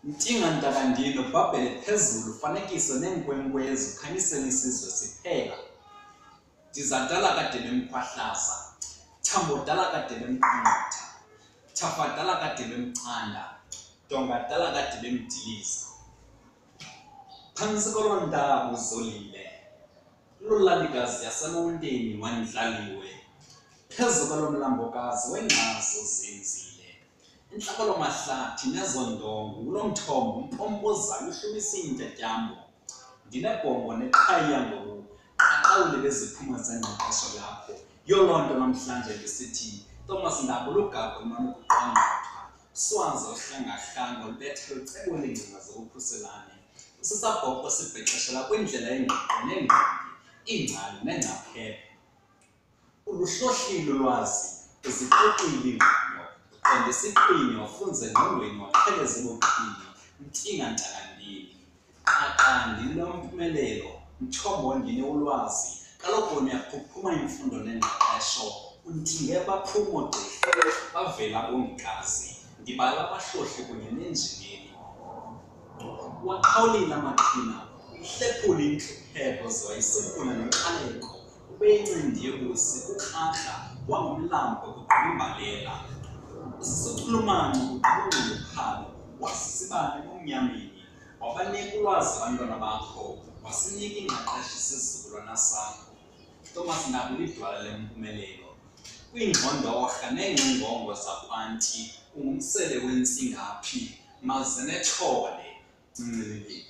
Ntinga ntakandini ubabhele phezulu ufanekiso neenkwenkwezi ukhanyisela isizwe siphela. Ndizadala kade bemkhwahlaza, thambodala kade bemqanqatha, thafadala kade bemcanda, dongadala kade bemdiliza. Phantsi koloo ntaba uzolile, kuloo lalikazi yasemonteni wandlaliwe, phezu kwalo mlambokazi wengcazo zenzile. Intlakolo mahlathi nezo ndongo kulo mthombo umpompozayo uhlumisa iintyatyambo. Ndinebhongo neqhayiya ngobuqaqawuli beziphumo zengqeqesho lakho. Yoloo nto namhlanje ndisithi Thomas Ndaba lugago lumane ukuqangathwa, uswazi ohlangahlanga olubethe lucebo leengcinga zokukhuselane. Usisabhoqo sibhexeshela kwindlela engqiqo nengqondi, iingcali neengcaphephe. Uluhlohlile ulwazi, uzixoxile ingqondo, uqonda isiqwini wafunza engqondweni waqheleza ebuqini. Ntinga ntakandini, qaqandi lompumelelo, mthombo ondine ulwazi. Kaloku wena uyaphuphuma imfundo nengqeqesho, untinge baphumo gqirha, bavela bongikazi, ndibala abahlohli kunye neenjineli. Waqhawulile amaqhina, uyihlephule intlupheko ziwayisifuna nenxaleko, ubeyincindi yobusi kukrarha, wangumlambo kugqiba imbalela. Usisichulumanco kugqiba uphalo, wasisibane ebumnyameni, wabanika ulwazi abantwana bakho, wasinika ingqeqesho isizukulwana sakho. Thomas Ndaba ulidwala lempumelelo, kwiingqondorha neengcingongo zakwanti, ungumsele wentsingaphi, maze nethole, ncinci.